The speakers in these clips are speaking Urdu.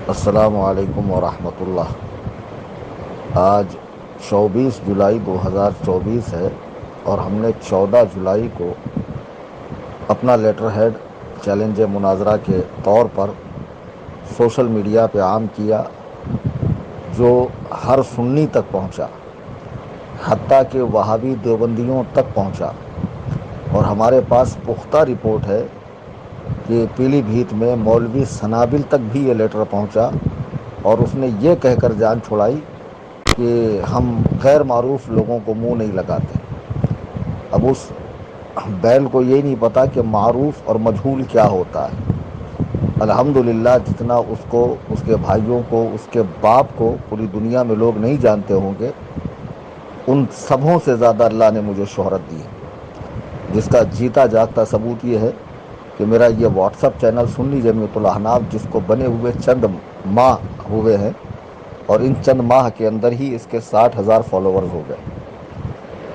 السلام علیکم ورحمۃ اللہ۔ آج 24 جولائی 2024 ہے اور ہم نے 14 جولائی کو اپنا لیٹر ہیڈ چیلنج مناظرہ کے طور پر سوشل میڈیا پہ عام کیا، جو ہر سنی تک پہنچا، حتیٰ کہ وہابی دیوبندیوں تک پہنچا۔ اور ہمارے پاس پختہ رپورٹ ہے کہ پیلی بھیت میں مولوی سنابل تک بھی یہ لیٹر پہنچا، اور اس نے یہ کہہ کر جان چھڑائی کہ ہم غیر معروف لوگوں کو منہ نہیں لگاتے۔ اب اس بیل کو یہ نہیں پتا کہ معروف اور مجہول کیا ہوتا ہے۔ الحمدللہ جتنا اس کو، اس کے بھائیوں کو، اس کے باپ کو پوری دنیا میں لوگ نہیں جانتے ہوں گے، ان سبوں سے زیادہ اللہ نے مجھے شہرت دی ہے، جس کا جیتا جاگتا ثبوت یہ ہے کہ میرا یہ واٹس اپ چینل سنی جمعیت الاحناف، جس کو بنے ہوئے چند ماہ ہوئے ہیں، اور ان چند ماہ کے اندر ہی اس کے 60,000 فالوورز ہو گئے۔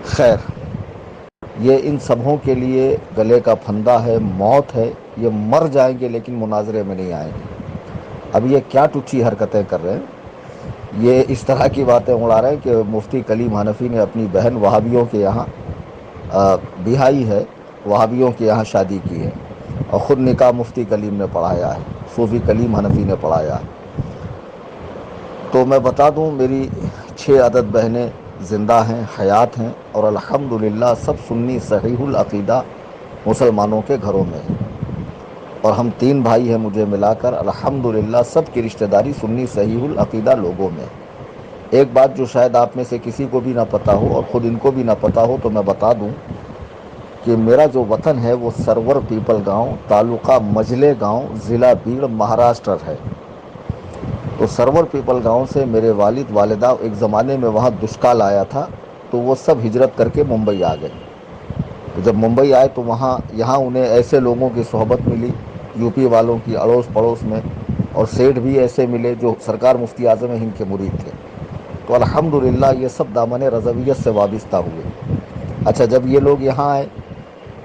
خیر، یہ ان سبھوں کے لیے گلے کا پھندہ ہے، موت ہے۔ یہ مر جائیں گے لیکن مناظرے میں نہیں آئیں گے۔ اب یہ کیا ٹچی حرکتیں کر رہے ہیں، یہ اس طرح کی باتیں اڑا رہے ہیں کہ مفتی کلیم حنفی نے اپنی بہن وہابیوں کے یہاں بہائی ہے، وہابیوں کے یہاں شادی کی ہے، اور خود نکاح مفتی کلیم نے پڑھایا ہے، صوفی کلیم حنفی نے پڑھایا ہے۔ تو میں بتا دوں، میری 6 عدد بہنیں زندہ ہیں، حیات ہیں، اور الحمدللہ سب سنی صحیح العقیدہ مسلمانوں کے گھروں میں ہیں، اور ہم 3 بھائی ہیں مجھے ملا کر، الحمدللہ سب کی رشتہ داری سنی صحیح العقیدہ لوگوں میں ہے۔ ایک بات جو شاید آپ میں سے کسی کو بھی نہ پتہ ہو اور خود ان کو بھی نہ پتہ ہو، تو میں بتا دوں کہ میرا جو وطن ہے وہ سرور پیپل گاؤں، تعلقہ مجلے گاؤں، ضلع بیڑ، مہاراشٹر ہے۔ تو سرور پیپل گاؤں سے میرے والد والدہ، ایک زمانے میں وہاں دشکال آیا تھا تو وہ سب ہجرت کر کے ممبئی آ گئے۔ تو جب ممبئی آئے تو یہاں انہیں ایسے لوگوں کی صحبت ملی، یو پی والوں کی اڑوس پڑوس میں، اور سیٹھ بھی ایسے ملے جو سرکار مفتی اعظم ہند کے مرید تھے۔ تو الحمدللہ یہ سب دامن رضویت سے وابستہ ہوئے۔ اچھا، جب یہ لوگ یہاں آئے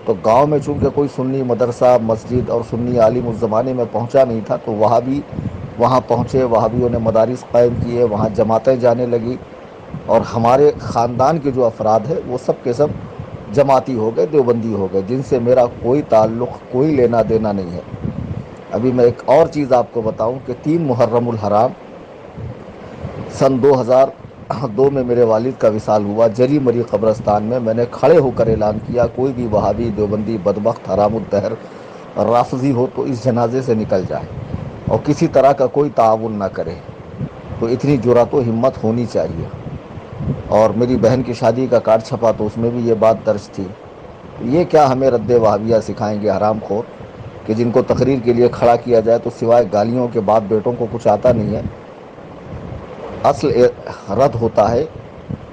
تو گاؤں میں چونکہ کوئی سنی مدرسہ، مسجد اور سنی عالم اس زمانے میں پہنچا نہیں تھا، تو وہابی وہاں پہنچے، وہابیوں نے مدارس قائم کیے، وہاں جماعتیں جانے لگی، اور ہمارے خاندان کے جو افراد ہیں وہ سب کے سب جماعتی ہو گئے، دیوبندی ہو گئے، جن سے میرا کوئی تعلق، کوئی لینا دینا نہیں ہے۔ ابھی میں ایک اور چیز آپ کو بتاؤں کہ 3 محرم الحرام سن 2002 میں میرے والد کا وصال ہوا جری مری قبرستان میں۔ میں نے کھڑے ہو کر اعلان کیا، کوئی بھی وہابی، دیوبندی، بدبخت، حرام الدہر، رافضی ہو تو اس جنازے سے نکل جائے اور کسی طرح کا کوئی تعاون نہ کرے۔ تو اتنی جرأت و ہمت ہونی چاہیے۔ اور میری بہن کی شادی کا کارڈ چھپا تو اس میں بھی یہ بات درج تھی۔ یہ کیا ہمیں رد وہابیہ سکھائیں گے حرام خور، کہ جن کو تقریر کے لیے کھڑا کیا جائے تو سوائے گالیوں کے باپ بیٹوں کو کچھ آتا نہیں ہے۔ اصل رد ہوتا ہے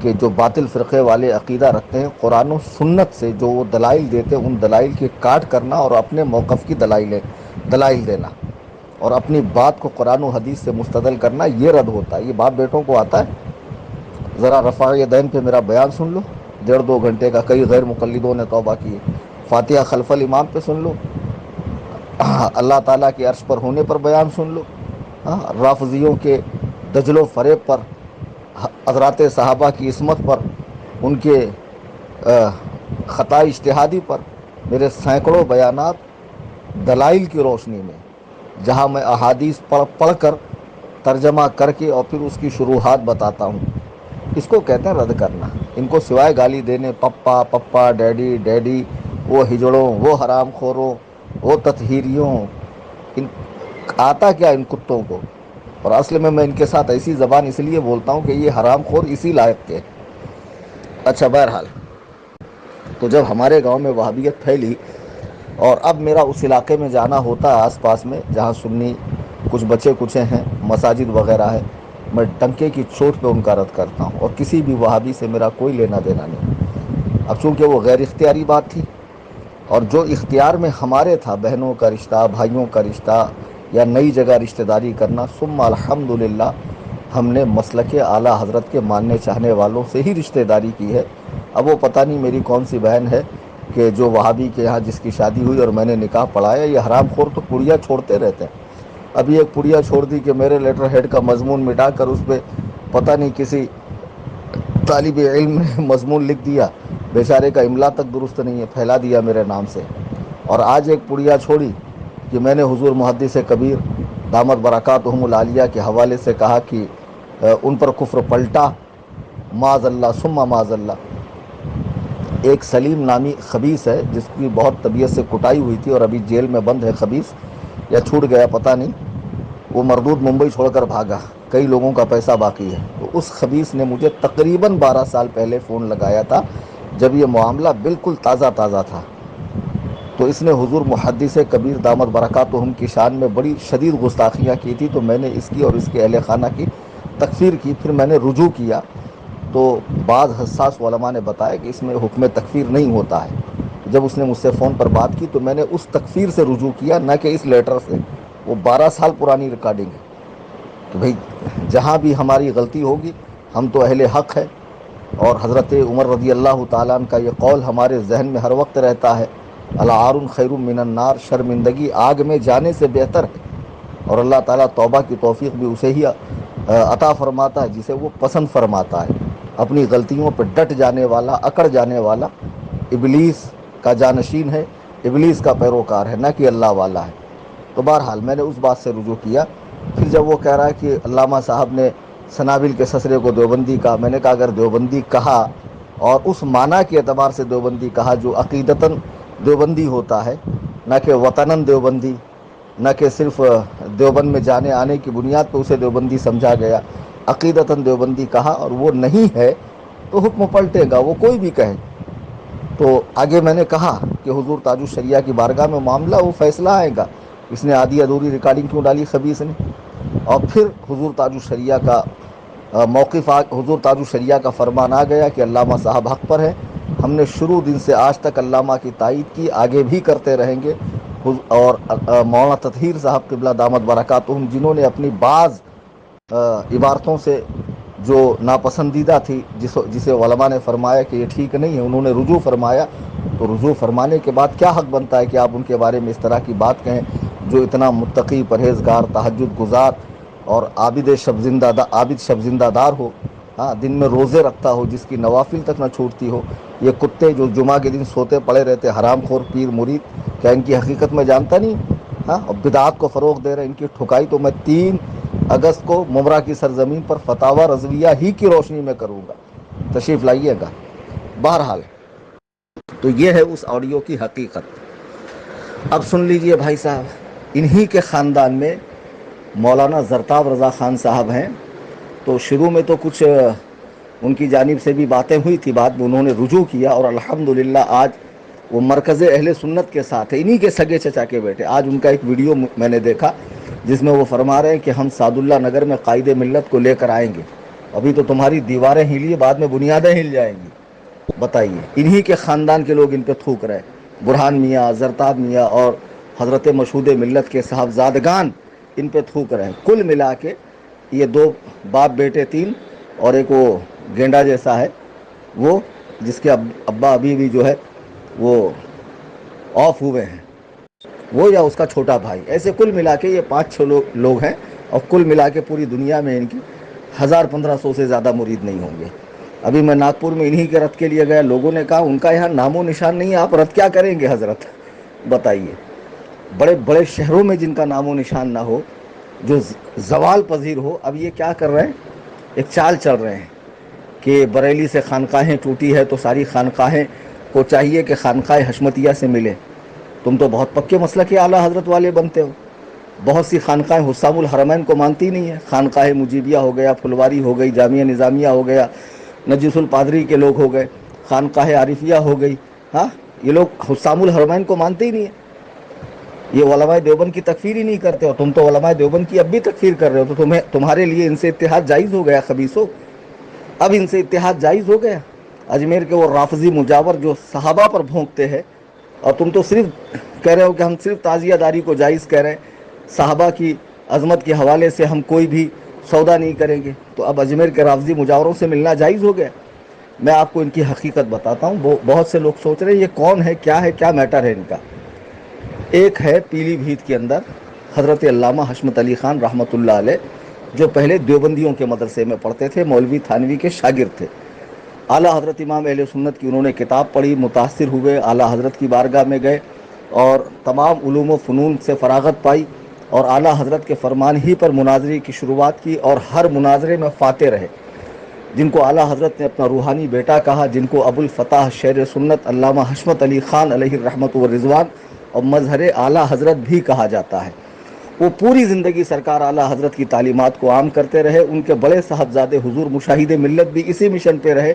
کہ جو باطل فرقے والے عقیدہ رکھتے ہیں، قرآن و سنت سے جو وہ دلائل دیتے ہیں، ان دلائل کی کاٹ کرنا اور اپنے موقف کی دلائل دینا، اور اپنی بات کو قرآن و حدیث سے مستدل کرنا، یہ رد ہوتا ہے۔ یہ باپ بیٹوں کو آتا ہے؟ ذرا رفع یدین پہ میرا بیان سن لو، 1.5-2 گھنٹے کا، کئی غیر مقلدوں نے توبہ کی ہے۔ فاتحہ خلف الامام پہ سن لو، اللہ تعالیٰ کے عرش پر ہونے پر بیان سن لو، رافضیوں کے دجل و فریب پر، حضرات صحابہ کی عصمت پر، ان کے خطا اجتہادی پر میرے سینکڑوں بیانات دلائل کی روشنی میں، جہاں میں احادیث پڑھ کر، ترجمہ کر کے، اور پھر اس کی شروحات بتاتا ہوں۔ اس کو کہتے ہیں رد کرنا۔ ان کو سوائے گالی دینے، پپا پپا، ڈیڈی ڈیڈی، وہ ہجڑوں، وہ حرام خوروں، وہ تطہیریوں، ان آتا کیا ان کتوں کو؟ اور اصل میں ان کے ساتھ ایسی زبان اس لیے بولتا ہوں کہ یہ حرام خور اسی لائق کے۔ اچھا، بہرحال، تو جب ہمارے گاؤں میں وہابیت پھیلی اور اب میرا اس علاقے میں جانا ہوتا ہے آس پاس میں جہاں سنی کچھ بچے کچھ ہیں، مساجد وغیرہ ہے، میں ڈنکے کی چوٹ پہ ان کا رد کرتا ہوں، اور کسی بھی وہابی سے میرا کوئی لینا دینا نہیں۔ اب چونکہ وہ غیر اختیاری بات تھی، اور جو اختیار میں ہمارے تھا، بہنوں کا رشتہ، بھائیوں کا رشتہ، یا نئی جگہ رشتہ داری کرنا، ثم الحمدللہ ہم نے مسلک اعلیٰ حضرت کے ماننے چاہنے والوں سے ہی رشتہ داری کی ہے۔ اب وہ پتہ نہیں میری کون سی بہن ہے کہ جو وہابی کے یہاں جس کی شادی ہوئی اور میں نے نکاح پڑھایا، یہ حرام خور تو پڑیا چھوڑتے رہتے ہیں۔ ابھی ایک پڑیا چھوڑ دی کہ میرے لیٹر ہیڈ کا مضمون مٹا کر اس پہ پتہ نہیں کسی طالب علم نے مضمون لکھ دیا، بیچارے کا املا تک درست نہیں ہے، پھیلا دیا میرے نام سے۔ اور آج ایک پڑیا چھوڑی کہ میں نے حضور محدث کبیر دامت برکاتہم العالیہ کے حوالے سے کہا کہ ان پر کفر پلٹا، معاذ اللہ ثم معاذ اللہ۔ ایک سلیم نامی خبیث ہے جس کی بہت طبیعت سے کٹائی ہوئی تھی اور ابھی جیل میں بند ہے، خبیث یا چھوٹ گیا پتہ نہیں، وہ مردود ممبئی چھوڑ کر بھاگا، کئی لوگوں کا پیسہ باقی ہے۔ تو اس خبیث نے مجھے تقریباً 12 سال پہلے فون لگایا تھا جب یہ معاملہ بالکل تازہ تازہ تھا، تو اس نے حضور محدث کبیر دامت برکاتہم کی شان میں بڑی شدید گستاخیاں کی تھی، تو میں نے اس کی اور اس کے اہل خانہ کی تکفیر کی۔ پھر میں نے رجوع کیا تو بعض حساس علماء نے بتایا کہ اس میں حکم تکفیر نہیں ہوتا ہے۔ جب اس نے مجھ سے فون پر بات کی تو میں نے اس تکفیر سے رجوع کیا، نہ کہ اس لیٹر سے، وہ 12 سال پرانی ریکارڈنگ ہے۔ تو بھئی جہاں بھی ہماری غلطی ہوگی ہم تو اہل حق ہے، اور حضرت عمر رضی اللہ تعالیٰ عنہ کا یہ قول ہمارے ذہن میں ہر وقت رہتا ہے، العار خیر من النار، شرمندگی آگ میں جانے سے بہتر ہے، اور اللہ تعالیٰ توبہ کی توفیق بھی اسے ہی عطا فرماتا ہے جسے وہ پسند فرماتا ہے۔ اپنی غلطیوں پہ ڈٹ جانے والا، اکڑ جانے والا ابلیس کا جانشین ہے، ابلیس کا پیروکار ہے، نہ کہ اللہ والا ہے۔ تو بہرحال میں نے اس بات سے رجوع کیا۔ پھر جب وہ کہہ رہا ہے کہ علامہ صاحب نے سنابل کے سسرے کو دیوبندی کہا، میں نے کہا اگر دیوبندی کہا اور اس معنی کے اعتبار سے دیوبندی کہا جو عقیدتاً دیوبندی ہوتا ہے، نہ کہ وطناً دیوبندی، نہ کہ صرف دیوبند میں جانے آنے کی بنیاد پہ اسے دیوبندی سمجھا گیا، عقیدتاً دیوبندی کہا اور وہ نہیں ہے تو حکم پلٹے گا، وہ کوئی بھی کہے۔ تو آگے میں نے کہا کہ حضور تاج الشریعہ کی بارگاہ میں معاملہ وہ فیصلہ آئے گا، اس نے آدھی ادھوری ریکارڈنگ کیوں ڈالی خبیث نے۔ اور پھر حضور تاج الشریعہ کا موقف حضور تاج الشریعہ کا فرمان آ گیا کہ علامہ صاحب حق پر ہے، ہم نے شروع دن سے آج تک علامہ کی تائید کی، آگے بھی کرتے رہیں گے۔ اور مولانا تطہیر صاحب قبلہ دامت برکاتہم، جنہوں نے اپنی بعض عبارتوں سے جو ناپسندیدہ تھی، جسے علماء نے فرمایا کہ یہ ٹھیک نہیں ہے، انہوں نے رجوع فرمایا، تو رجوع فرمانے کے بعد کیا حق بنتا ہے کہ آپ ان کے بارے میں اس طرح کی بات کہیں، جو اتنا متقی، پرہیزگار، تہجد گزار اور عابد شب زندہ دار ہو، ہاں دن میں روزے رکھتا ہو، جس کی نوافل تک نہ چھوٹتی ہو۔ یہ کتے جو جمعہ کے دن سوتے پڑے رہتے، حرام خور پیر مرید، کیا ان کی حقیقت میں جانتا نہیں؟ ہاں، اور بدعات کو فروغ دے رہے، ان کی ٹھکائی تو میں 3 اگست کو ممرہ کی سرزمین پر فتاوی رضویہ ہی کی روشنی میں کروں گا، تشریف لائیے گا۔ بہرحال تو یہ ہے اس آڈیو کی حقیقت۔ اب سن لیجئے بھائی صاحب، انہی کے خاندان میں مولانا زرتاب رضا خان صاحب ہیں۔ تو شروع میں تو کچھ ان کی جانب سے بھی باتیں ہوئی تھی، بعد میں انہوں نے رجوع کیا، اور الحمدللہ آج وہ مرکز اہل سنت کے ساتھ ہے، انہی کے سگے چچا کے بیٹے۔ آج ان کا ایک ویڈیو میں نے دیکھا جس میں وہ فرما رہے ہیں کہ ہم سعد اللہ نگر میں قائد ملت کو لے کر آئیں گے، ابھی تو تمہاری دیواریں ہلی، بعد میں بنیادیں ہل جائیں گی۔ بتائیے، انہی کے خاندان کے لوگ ان پہ تھوک رہے، برہان میاں، زرتاب میاں اور حضرت مشہود ملت کے صاحبزادگان ان پہ تھوک رہے ہیں۔ کل ملا کے یہ 2 باپ بیٹے 3، اور ایک وہ گینڈا جیسا ہے وہ، جس کے ابا ابھی بھی جو ہے وہ آف ہوئے ہیں، وہ یا اس کا چھوٹا بھائی، ایسے کل ملا کے یہ 5-6 لوگ ہیں، اور کل ملا کے پوری دنیا میں ان کی 1000-1500 سے زیادہ مرید نہیں ہوں گے۔ ابھی میں ناگپور میں انہی کے رت کے لیے گیا، لوگوں نے کہا ان کا یہاں نام و نشان نہیں ہے، آپ رت کیا کریں گے حضرت؟ بتائیے، بڑے بڑے شہروں میں جن کا نام و نشان نہ ہو، جو زوال پذیر ہو، اب یہ کیا کر رہے ہیں؟ ایک چال چل رہے ہیں کہ بریلی سے خانقاہیں ٹوٹی ہے تو ساری خانقاہیں کو چاہیے کہ خانقاہ حشمتیہ سے ملے۔ تم تو بہت پکے مسلک کے اعلیٰ حضرت والے بنتے ہو، بہت سی خانقاہیں حسام الحرمین کو مانتی نہیں ہیں، خانقاہ مجیبیہ ہو گیا، پھلواری ہو گئی، جامعہ نظامیہ ہو گیا، نجیس الپادری کے لوگ ہو گئے، خانقاہ عارفیہ ہو گئی، ہاں یہ لوگ حسام الحرمین کو مانتے ہی نہیں ہیں، یہ علماء دیوبند کی تکفیر ہی نہیں کرتے، اور تم تو علماء دیوبند کی اب بھی تکفیر کر رہے ہو، تو تمہارے لیے ان سے اتحاد جائز ہو گیا خبیثو، اب ان سے اتحاد جائز ہو گیا۔ اجمیر کے وہ رافضی مجاور جو صحابہ پر بھونکتے ہیں، اور تم تو صرف کہہ رہے ہو کہ ہم صرف تعزیہ داری کو جائز کہہ رہے ہیں، صحابہ کی عظمت کے حوالے سے ہم کوئی بھی سودا نہیں کریں گے، تو اب اجمیر کے رافضی مجاوروں سے ملنا جائز ہو گیا۔ میں آپ کو ان کی حقیقت بتاتا ہوں، بہت سے لوگ سوچ رہے ہیں یہ کون ہے، کیا میٹر ہے ان کا۔ ایک ہے پیلی بھیت کے اندر حضرت علامہ حشمت علی خان رحمۃ اللہ علیہ، جو پہلے دیوبندیوں کے مدرسے میں پڑھتے تھے، مولوی تھانوی کے شاگرد تھے۔ اعلیٰ حضرت امام اہل سنت کی انہوں نے کتاب پڑھی، متاثر ہوئے، اعلیٰ حضرت کی بارگاہ میں گئے اور تمام علوم و فنون سے فراغت پائی، اور اعلیٰ حضرت کے فرمان ہی پر مناظرے کی شروعات کی، اور ہر مناظرے میں فاتح رہے۔ جن کو اعلیٰ حضرت نے اپنا روحانی بیٹا کہا، جن کو ابو الفتح شیر سنت علامہ حشمت علی خان علیہ الرحمت والرضوان اور مظہر اعلیٰ حضرت بھی کہا جاتا ہے، وہ پوری زندگی سرکار اعلیٰ حضرت کی تعلیمات کو عام کرتے رہے۔ ان کے بڑے صاحبزادے حضور مشاہد ملت بھی اسی مشن پہ رہے،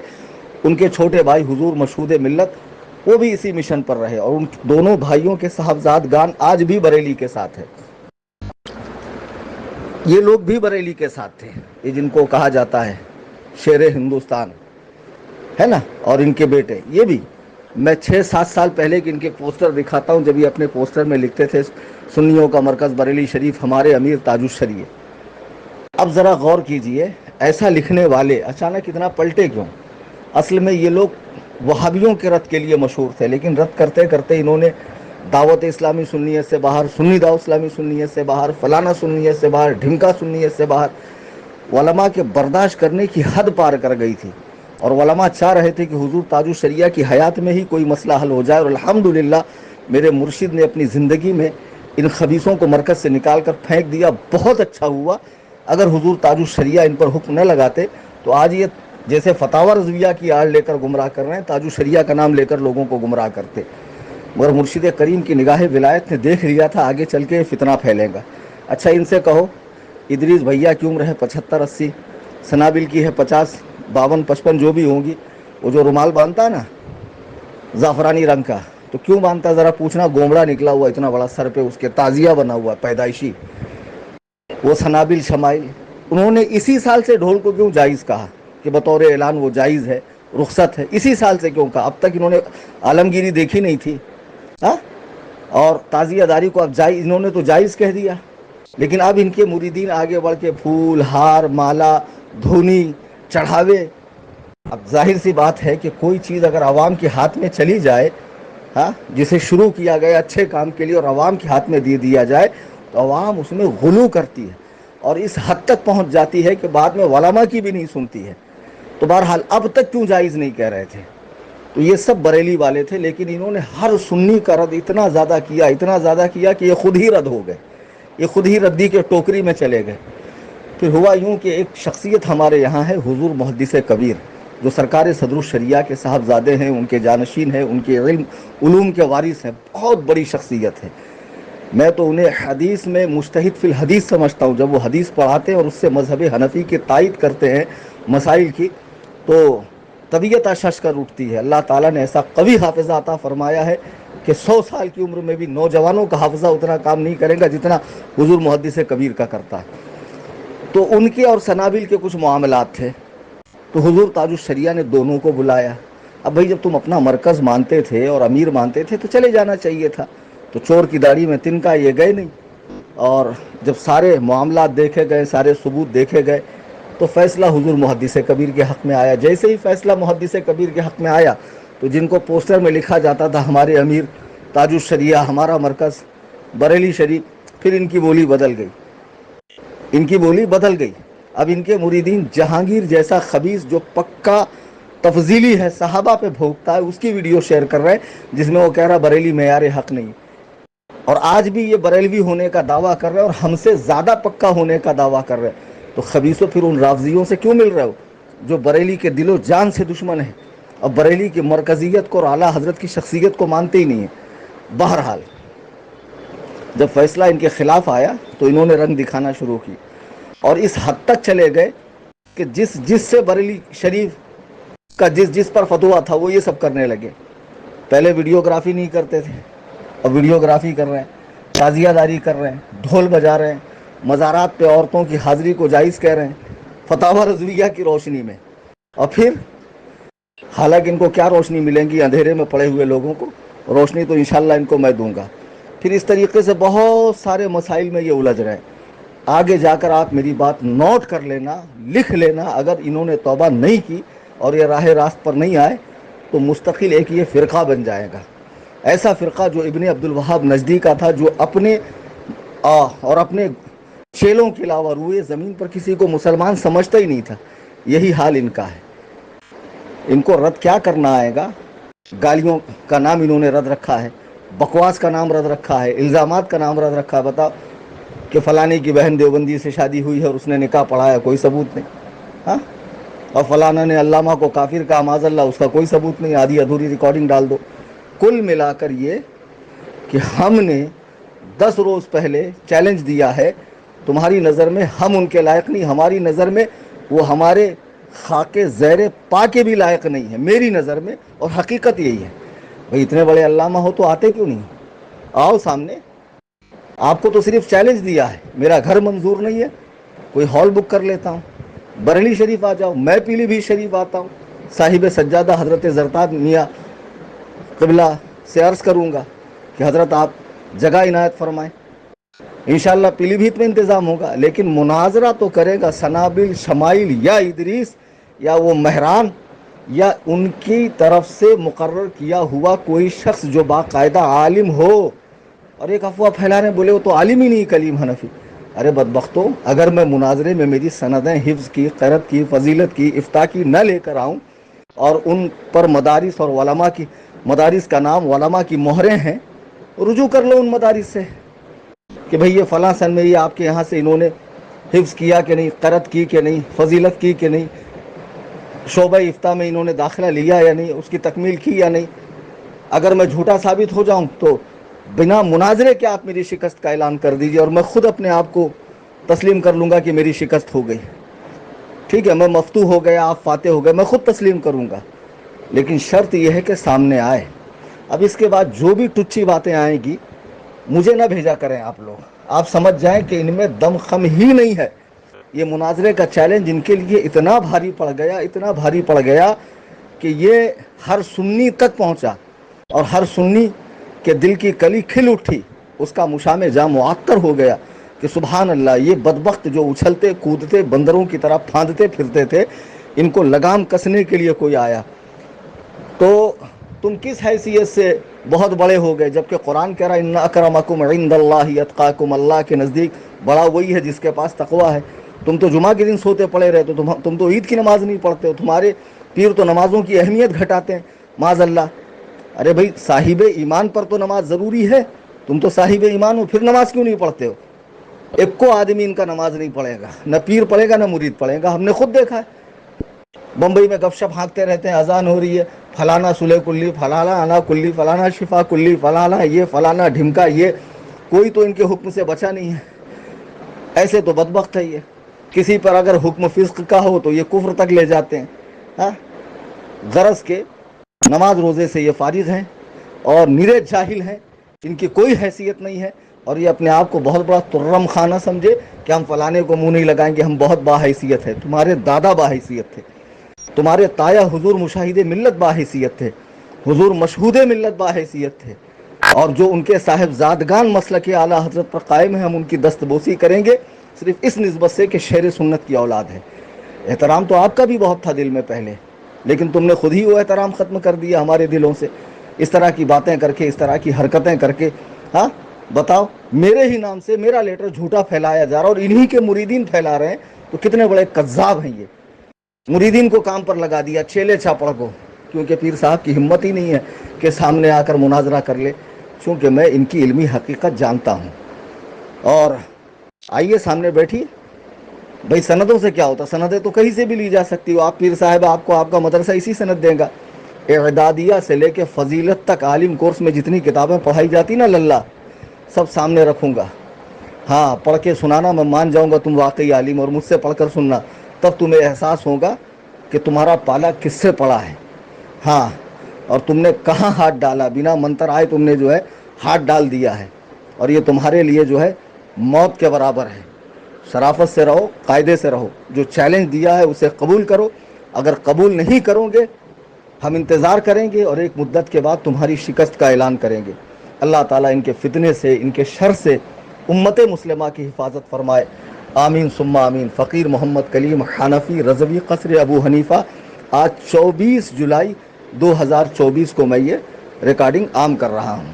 ان کے چھوٹے بھائی حضور مشہود ملت وہ بھی اسی مشن پر رہے، اور ان دونوں بھائیوں کے صاحبزادگان آج بھی بریلی کے ساتھ ہیں۔ یہ لوگ بھی بریلی کے ساتھ تھے، یہ جن کو کہا جاتا ہے شیر ہندوستان ہے نا، اور ان کے بیٹے یہ بھی۔ میں 6-7 سال پہلے کے ان کے پوسٹر دکھاتا ہوں، جب یہ اپنے پوسٹر میں لکھتے تھے سنیوں کا مرکز بریلی شریف، ہمارے امیر تاج الشریعہ۔ اب ذرا غور کیجئے، ایسا لکھنے والے اچانک اتنا پلٹے کیوں؟ اصل میں یہ لوگ وہابیوں کے رد کے لیے مشہور تھے، لیکن رد کرتے کرتے انہوں نے دعوت اسلامی سنیت سے باہر، سنی دعوت اسلامی سنیت سے باہر، فلانا سنیت سے باہر، ڈھمکا سنیت سے باہر، علماء کے برداشت کرنے کی حد پار کر گئی تھی، اور علماء چاہ رہے تھے کہ حضور تاج الشریعہ کی حیات میں ہی کوئی مسئلہ حل ہو جائے، اور الحمدللہ میرے مرشد نے اپنی زندگی میں ان خبیثوں کو مرکز سے نکال کر پھینک دیا۔ بہت اچھا ہوا، اگر حضور تاج الشریعہ ان پر حکم نہ لگاتے تو آج یہ جیسے فتاوی رضویہ کی آڑ لے کر گمراہ کر رہے ہیں، تاج الشریعہ کا نام لے کر لوگوں کو گمراہ کرتے، مگر مرشد کریم کی نگاہ ولایت نے دیکھ لیا تھا آگے چل کے فتنہ پھیلے گا۔ اچھا ان سے کہو، ادریس بھیا کی عمر ہے 75-80، سنابل کی ہے 50-52-55 جو بھی ہوں گی، وہ جو رومال باندھتا ہے نا زعفرانی رنگ کا، تو کیوں باندھتا ہے ذرا پوچھنا؟ گومڑا نکلا ہوا اتنا بڑا سر پہ، اس کے تازیہ بنا ہوا پیدائشی، وہ سنابل شمائل۔ انہوں نے اسی سال سے ڈھول کو کیوں جائز کہا کہ بطور اعلان وہ جائز ہے، رخصت ہے؟ اسی سال سے کیوں کہا؟ اب تک انہوں نے عالمگیری دیکھی نہیں تھی، ہاں؟ اور تعزیہ داری کو اب جائز، انہوں نے تو جائز کہہ دیا، لیکن اب ان کے مریدین آگے بڑھ کے پھول، ہار، مالا، دھونی، چڑھاوے۔ اب ظاہر سی بات ہے کہ کوئی چیز اگر عوام کے ہاتھ میں چلی جائے، ہاں، جسے شروع کیا گیا اچھے کام کے لیے اور عوام کے ہاتھ میں دے دیا جائے، تو عوام اس میں غلو کرتی ہے، اور اس حد تک پہنچ جاتی ہے کہ بعد میں علماء کی بھی نہیں سنتی ہے۔ تو بہرحال اب تک کیوں جائز نہیں کہہ رہے تھے؟ تو یہ سب بریلی والے تھے، لیکن انہوں نے ہر سنی کا رد اتنا زیادہ کیا کہ یہ خود ہی رد ہو گئے، یہ خود ہی ردی کے ٹوکری میں چلے گئے۔ پھر ہوا یوں کہ ایک شخصیت ہمارے یہاں ہے، حضور محدث کبیر، جو سرکار صدر الشریعہ کے صاحبزادے ہیں، ان کے جانشین ہیں، ان کے علوم کے وارث ہیں، بہت بڑی شخصیت ہے۔ میں تو انہیں حدیث میں مجتہد فی الحدیث سمجھتا ہوں۔ جب وہ حدیث پڑھاتے ہیں اور اس سے مذہب حنفی کی تائید کرتے ہیں مسائل کی، تو طبیعت اشش کر اٹھتی ہے۔ اللہ تعالیٰ نے ایسا قوی حافظہ عطا فرمایا ہے کہ 100 سال کی عمر میں بھی نوجوانوں کا حافظہ اتنا کام نہیں کرے گا جتنا حضور محدث کبیر کا کرتا ہے۔ تو ان کے اور سنابل کے کچھ معاملات تھے، تو حضور تاج الشریعہ نے دونوں کو بلایا۔ اب بھائی جب تم اپنا مرکز مانتے تھے اور امیر مانتے تھے تو چلے جانا چاہیے تھا، تو چور کی داڑھی میں تنکا، یہ گئے نہیں۔ اور جب سارے معاملات دیکھے گئے، سارے ثبوت دیکھے گئے، تو فیصلہ حضور محدث کبیر کے حق میں آیا۔ جیسے ہی فیصلہ محدث کبیر کے حق میں آیا، تو جن کو پوسٹر میں لکھا جاتا تھا ہمارے امیر تاج الشریعہ، ہمارا مرکز بریلی شریف، پھر ان کی بولی بدل گئی، ان کی بولی بدل گئی۔ اب ان کے مریدین جہانگیر جیسا خبیث جو پکا تفضیلی ہے، صحابہ پہ بھوکتا ہے، اس کی ویڈیو شیئر کر رہے ہیں جس میں وہ کہہ رہا بریلی معیار حق نہیں، اور آج بھی یہ بریلوی ہونے کا دعویٰ کر رہے ہیں اور ہم سے زیادہ پکا ہونے کا دعویٰ کر رہے ہیں۔ تو خبیثوں پھر ان رافضیوں سے کیوں مل رہے ہو جو بریلی کے دل و جان سے دشمن ہیں اور بریلی کی مرکزیت کو اور اعلیٰ حضرت کی شخصیت کو مانتے ہی نہیں ہیں؟ بہرحال جب فیصلہ ان کے خلاف آیا تو انہوں نے رنگ دکھانا شروع کی، اور اس حد تک چلے گئے کہ جس سے بریلی شریف کا جس پر فتویٰ تھا وہ یہ سب کرنے لگے۔ پہلے ویڈیوگرافی نہیں کرتے تھے، اب ویڈیوگرافی کر رہے ہیں، تعزیہ داری کر رہے ہیں، ڈھول بجا رہے ہیں، مزارات پہ عورتوں کی حاضری کو جائز کہہ رہے ہیں فتاوی رضویہ کی روشنی میں۔ اور پھر حالانکہ ان کو کیا روشنی ملیں گی اندھیرے میں پڑے ہوئے لوگوں کو، روشنی تو انشاءاللہ ان کو میں دوں گا۔ پھر اس طریقے سے بہت سارے مسائل میں یہ الجھ رہے ہیں۔ آگے جا کر آپ میری بات نوٹ کر لینا، لکھ لینا، اگر انہوں نے توبہ نہیں کی اور یہ راہ راست پر نہیں آئے تو مستقل ایک یہ فرقہ بن جائے گا، ایسا فرقہ جو ابن عبد الوہاب نجدی کا تھا، جو اپنے اور اپنے چیلوں کے علاوہ روئے زمین پر کسی کو مسلمان سمجھتا ہی نہیں تھا. یہی حال ان کا ہے. ان کو رد کیا کرنا آئے گا؟ گالیوں کا نام انہوں نے رد رکھا ہے, بکواس کا نام رد رکھا ہے, الزامات کا نام رد رکھا ہے. بتاؤ کہ فلانے کی بہن دیوبندی سے شادی ہوئی ہے اور اس نے نکاح پڑھایا, کوئی ثبوت نہیں. ہاں, اور فلانا نے علامہ کو کافر کہا معاذ اللہ, اس کا کوئی ثبوت نہیں, آدھی ادھوری ریکارڈنگ ڈال دو. کل ملا کر یہ کہ ہم نے 10 روز پہلے چیلنج دیا ہے, تمہاری نظر میں ہم ان کے لائق نہیں, ہماری نظر میں وہ ہمارے خاک زیر پا کے بھی لائق نہیں ہے, میری نظر میں. اور حقیقت یہی ہے. بھئی اتنے بڑے علامہ ہو تو آتے کیوں نہیں؟ آؤ سامنے. آپ کو تو صرف چیلنج دیا ہے, میرا گھر منظور نہیں ہے, کوئی ہال بک کر لیتا ہوں, برلی شریف آ جاؤ, میں پیلی بھیت شریف آتا ہوں, صاحب سجادہ حضرت زرتاد میاں قبلہ سے عرض کروں گا کہ حضرت آپ جگہ عنایت فرمائیں. انشاءاللہ پیلی بھیت میں انتظام ہوگا. لیکن مناظرہ تو کرے گا سنابل شمائل یا ادریس یا وہ مہران یا ان کی طرف سے مقرر کیا ہوا کوئی شخص جو باقاعدہ عالم ہو. اور ایک افواہ پھیلا رہے ہیں, بولے وہ تو عالم ہی نہیں کلیم حنفی. ارے بدبختوں, اگر میں مناظرے میں میری سندیں حفظ کی, قرت کی, فضیلت کی, افتاء کی نہ لے کر آؤں اور ان پر مدارس اور علماء کی مدارس کا نام علماء کی مہریں ہیں, رجوع کر لو ان مدارس سے کہ بھئی یہ فلاں سن میں یہ آپ کے یہاں سے انہوں نے حفظ کیا کہ نہیں, قرت کی کہ نہیں, فضیلت کی کہ نہیں, شعبہ افتاء میں انہوں نے داخلہ لیا یا نہیں, اس کی تکمیل کی یا نہیں. اگر میں جھوٹا ثابت ہو جاؤں تو بنا مناظرے کے آپ میری شکست کا اعلان کر دیجئے, اور میں خود اپنے آپ کو تسلیم کر لوں گا کہ میری شکست ہو گئی. ٹھیک ہے, میں مفتوح ہو گیا, آپ فاتح ہو گئے, میں خود تسلیم کروں گا. لیکن شرط یہ ہے کہ سامنے آئے. اب اس کے بعد جو بھی ٹچی باتیں آئیں گی مجھے نہ بھیجا کریں آپ لوگ. آپ سمجھ جائیں کہ ان میں دم خم ہی نہیں ہے. یہ مناظرے کا چیلنج ان کے لیے اتنا بھاری پڑ گیا, اتنا بھاری پڑ گیا کہ یہ ہر سنی تک پہنچا, اور ہر سنی کے دل کی کلی کھل اٹھی, اس کا مشام جاں معطر ہو گیا کہ سبحان اللہ, یہ بدبخت جو اچھلتے کودتے بندروں کی طرح پھاندتے پھرتے تھے, ان کو لگام کسنے کے لیے کوئی آیا. تو تم کس حیثیت سے بہت بڑے ہو گئے, جبکہ قرآن کہہ رہا ہے ان اکرمکم عند اللہ اتقاکم, اللہ کے نزدیک بڑا وہی ہے جس کے پاس تقوی ہے. تم تو جمعہ کے دن سوتے پڑے رہتے, تم تو عید کی نماز نہیں پڑھتے ہو, تمہارے پیر تو نمازوں کی اہمیت گھٹاتے ہیں معاذ اللہ. ارے بھائی صاحب ایمان پر تو نماز ضروری ہے, تم تو صاحب ایمان ہو, پھر نماز کیوں نہیں پڑھتے ہو؟ ایک کو آدمی ان کا نماز نہیں پڑھے گا, نہ پیر پڑھے گا نہ مرید پڑھے گا, ہم نے خود دیکھا ہے. بمبئی میں گپ شپ ہانکتے رہتے ہیں, اذان ہو رہی ہے, فلانا سلح کلی, فلانا انا کلی, فلانا شفا کلی, فلانا یہ, فلانا ڈھمکا یہ, کوئی تو ان کے حکم سے بچا نہیں ہے. ایسے تو بدبخت ہے یہ, کسی پر اگر حکم فسق کا ہو تو یہ کفر تک لے جاتے ہیں. ہاں, غرض کے نماز روزے سے یہ فارغ ہیں اور نرے جاہل ہیں, ان کی کوئی حیثیت نہیں ہے, اور یہ اپنے آپ کو بہت بڑا ترم خانہ سمجھے کہ ہم فلانے کو منہ نہیں لگائیں گے, ہم بہت باحیثیت ہے. تمہارے دادا باحیثیت تھے, تمہارے تایا حضور مشاہد ملت باحیثیت تھے, حضور مشہود ملت باحیثیت تھے, اور جو ان کے صاحب زادگان مسلک اعلیٰ حضرت پر قائم ہیں, ہم ان کی دست بوسی کریں گے صرف اس نسبت سے کہ شیر سنت کی اولاد ہے. احترام تو آپ کا بھی بہت تھا دل میں پہلے, لیکن تم نے خود ہی وہ احترام ختم کر دیا ہمارے دلوں سے, اس طرح کی باتیں کر کے, اس طرح کی حرکتیں کر کے. ہاں بتاؤ, میرے ہی نام سے میرا لیٹر جھوٹا پھیلایا جا رہا ہے, اور انہی کے مریدین پھیلا رہے ہیں, تو کتنے بڑے کذاب ہیں یہ. مریدین کو کام پر لگا دیا, چیلے چاپڑ کو, کیونکہ پیر صاحب کی ہمت ہی نہیں ہے کہ سامنے آ کر مناظرہ کر لے, چونکہ میں ان کی علمی حقیقت جانتا ہوں. اور آئیے سامنے بیٹھیے. بھائی سندوں سے کیا ہوتا, سندیں تو کہیں سے بھی لی جا سکتی ہو. آپ پیر صاحب, آپ کو آپ کا مدرسہ اسی سند دے گا. اعدادیہ سے لے کے فضیلت تک عالم کورس میں جتنی کتابیں پڑھائی جاتی نا للہ, سب سامنے رکھوں گا. ہاں, پڑھ کے سنانا, میں مان جاؤں گا تم واقعی عالم, اور مجھ سے پڑھ کر سننا, تب تمہیں احساس ہوگا کہ تمہارا پالا کس سے پڑا ہے. ہاں, اور تم نے کہاں ہاتھ ڈالا, بنا منتر آئے تم نے جو ہے ہاتھ ڈال دیا ہے, اور یہ تمہارے لیے جو ہے موت کے برابر ہے. شرافت سے رہو, قاعدے سے رہو, جو چیلنج دیا ہے اسے قبول کرو. اگر قبول نہیں کرو گے, ہم انتظار کریں گے, اور ایک مدت کے بعد تمہاری شکست کا اعلان کریں گے. اللہ تعالیٰ ان کے فتنے سے, ان کے شر سے امت مسلمہ کی حفاظت فرمائے. آمین ثم آمین. فقیر محمد کلیم حنفی رضوی قصر ابو حنیفہ. آج 24 جولائی 2024 کو میں یہ ریکارڈنگ عام کر رہا ہوں.